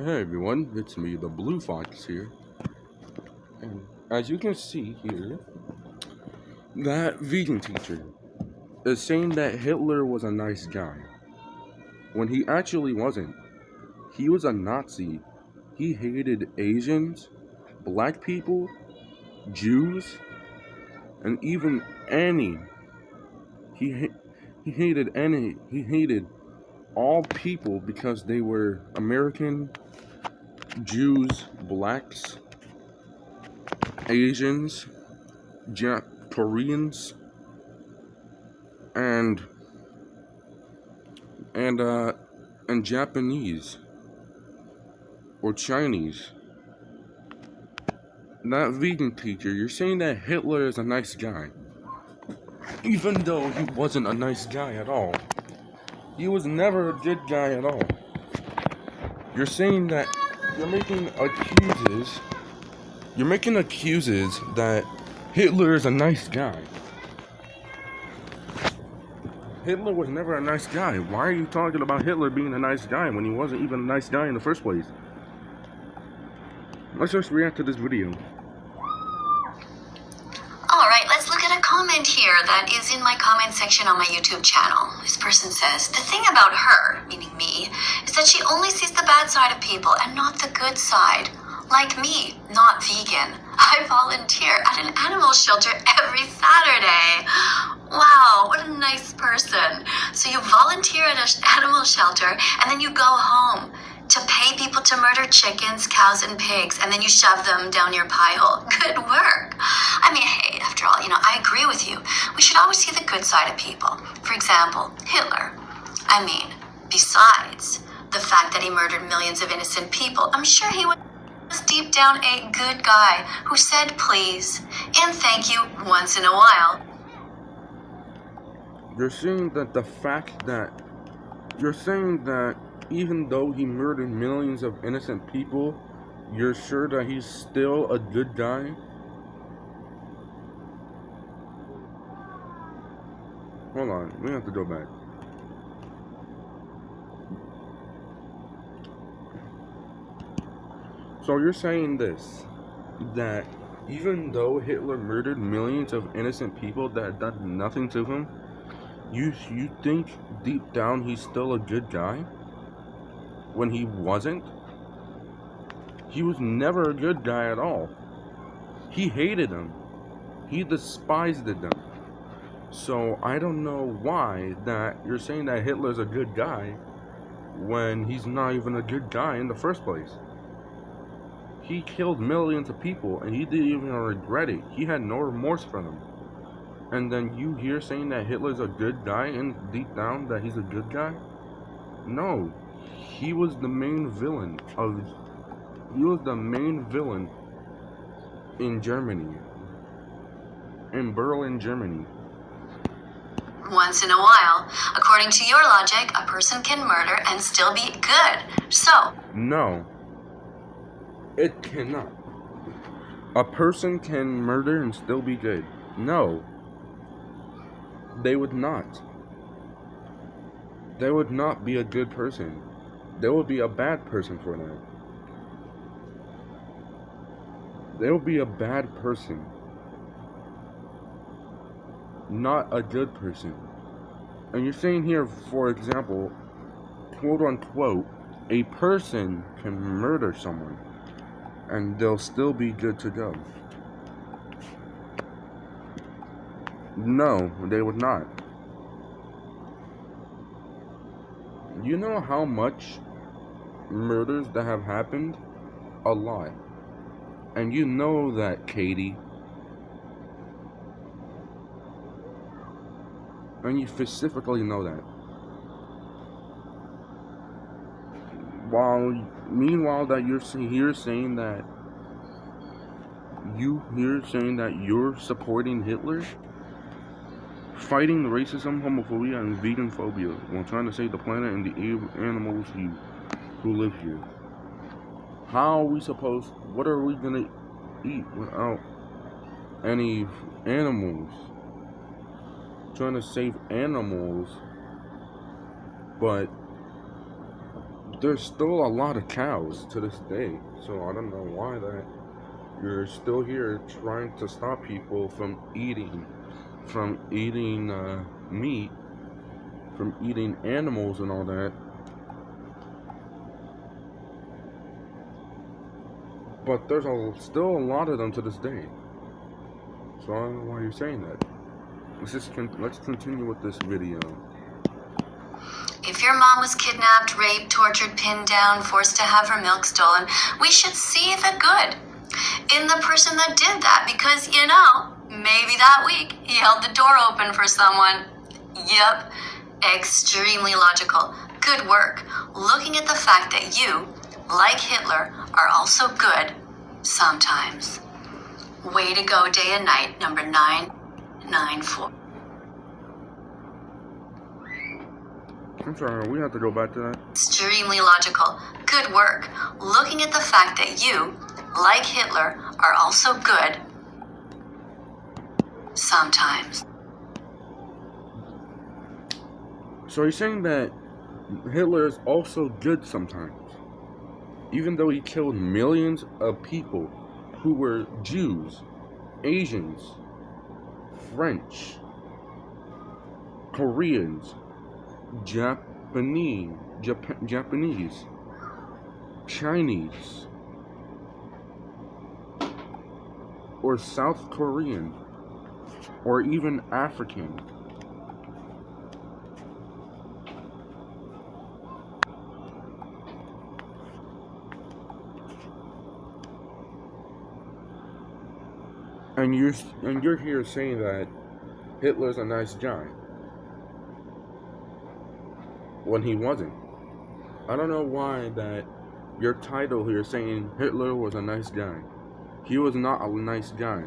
Hey everyone, it's me, the Blue Fox here, and as you can see here, that vegan teacher is saying that Hitler was a nice guy, when he actually wasn't. He was a Nazi. He hated Asians, black people, Jews, and even any. He, ha- he hated all people because they were American, Jews, blacks, Asians, Koreans, and and uh and Japanese or Chinese. Not vegan teacher, you're saying that Hitler is a nice guy. Even though he wasn't a nice guy at all. He was never a good guy at all. You're saying that you're making accuses that Hitler is a nice guy. Hitler was never a nice guy. Why are you talking about Hitler being a nice guy when he wasn't even a nice guy in the first place? Let's just react to this video. Alright, let's look at a comment here that is in my comment section on my YouTube channel. This person says, the thing about her, meaning me, is that she only sees the bad side of people and not the good side. Like me, not vegan. I volunteer at an animal shelter every Saturday. Wow, what a nice person. So you volunteer at an animal shelter and then you go home to pay people to murder chickens, cows, and pigs, and then you shove them down your pile. Good work. I mean, hey, after all, I agree with you. We should always see the good side of people. For example, Hitler. I mean, besides the fact that he murdered millions of innocent people, I'm sure he was deep down a good guy who said please and thank you once in a while. You're saying that even though he murdered millions of innocent people, you're sure that he's still a good guy? Hold on, we have to go back. So you're saying this, that even though Hitler murdered millions of innocent people that had done nothing to him, you think deep down he's still a good guy? When he wasn't? He was never a good guy at all. He hated them. He despised them. So I don't know why that you're saying that Hitler's a good guy when he's not even a good guy in the first place. He killed millions of people and he didn't even regret it. He had no remorse for them. And then you here saying that Hitler's a good guy and deep down that he's a good guy? No. He was the main villain in Germany. In Berlin, Germany. Once in a while. According to your logic, a person can murder and still be good. So, no. It cannot. A person can murder and still be good. No. They would not. They would not be a good person. They would be a bad person for that. They would be a bad person. Not a good person. And you're saying here, for example, quote unquote, a person can murder someone and they'll still be good to go. No, they would not. You know how much murders that have happened? A lot. And you know that, Katie. And you specifically know that. Meanwhile that you're here saying that you're supporting Hitler, fighting racism, homophobia, and vegan phobia while trying to save the planet and the animals who live here. What are we gonna eat without any animals? Trying to save animals, but there's still a lot of cows to this day. So I don't know why that you're still here trying to stop people from eating meat, from eating animals and all that. But there's still a lot of them to this day. So I don't know why you're saying that. Let's continue with this video. If your mom was kidnapped, raped, tortured, pinned down, forced to have her milk stolen, we should see the good in the person that did that, because, you know, maybe that week he held the door open for someone. Yep, extremely logical. Good work. Looking at the fact that you, like Hitler, are also good sometimes. Way to go, day and night, number 994. I'm sorry, we have to go back to that. Extremely logical. Good work. Looking at the fact that you, like Hitler, are also good sometimes. So you're saying that Hitler is also good sometimes, even though he killed millions of people who were Jews, Asians, French, Koreans, Japanese, Chinese, or South Korean, or even African. And you're here saying that Hitler's a nice guy when he wasn't. I don't know why that your title here saying Hitler was a nice guy. He was not a nice guy.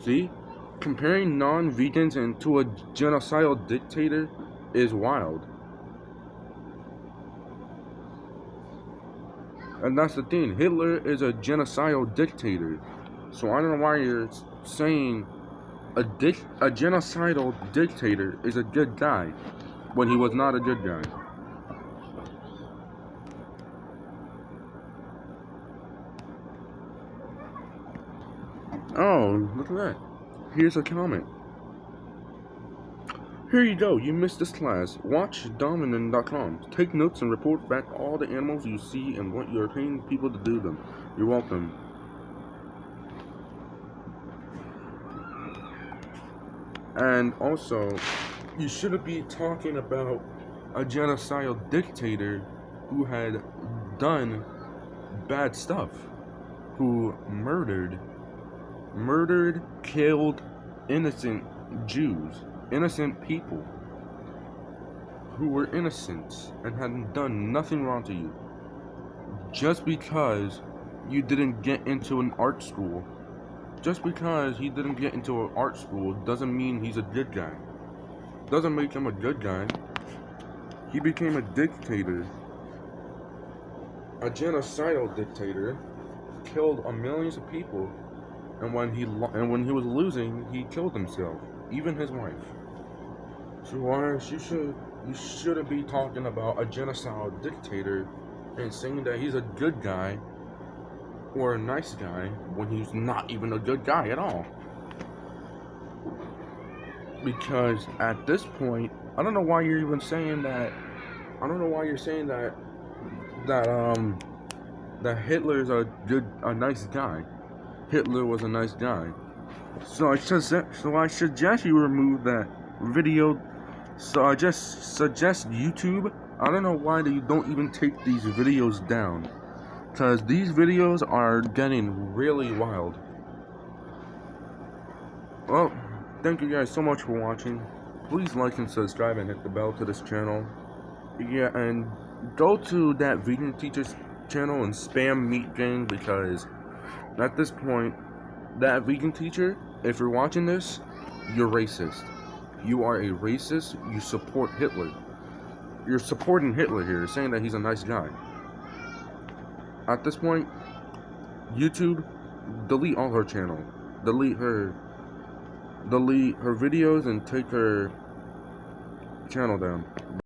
See? Comparing non-vegans into a genocidal dictator is wild. And that's the thing, Hitler is a genocidal dictator. So I don't know why you're saying a genocidal dictator is a good guy when he was not a good guy. Oh, look at that. Here's a comment. Here you go, you missed this class. Watch Dominion.com. Take notes and report back all the animals you see and what you're paying people to do them. You're welcome. And also, you shouldn't be talking about a genocidal dictator who had done bad stuff. Who murdered, killed innocent Jews. Innocent people who were innocent and hadn't done nothing wrong to you. Just because you didn't get into an art school, just because he didn't get into an art school doesn't mean he's a good guy. Doesn't make him a good guy. He became a dictator, a genocidal dictator, killed millions of people, and when he was losing, he killed himself, even his wife. So why you shouldn't be talking about a genocidal dictator and saying that he's a good guy or a nice guy when he's not even a good guy at all. Because at this point, I don't know why you're even saying that. I don't know why you're saying that Hitler's a nice guy. Hitler was a nice guy. So I suggest you remove that video. So I just suggest YouTube. I don't know why you don't even take these videos down, because these videos are getting really wild. Well, thank you guys so much for watching. Please like and subscribe and hit the bell to this channel. Yeah, and go to ThatVeganTeacher's channel and spam Meat Gang, because at this point, ThatVeganTeacher, if you're watching this, you're racist. You are a racist. You support Hitler. You're supporting Hitler here, saying that he's a nice guy. At this point, YouTube, delete all her channel. Delete her videos and take her channel down.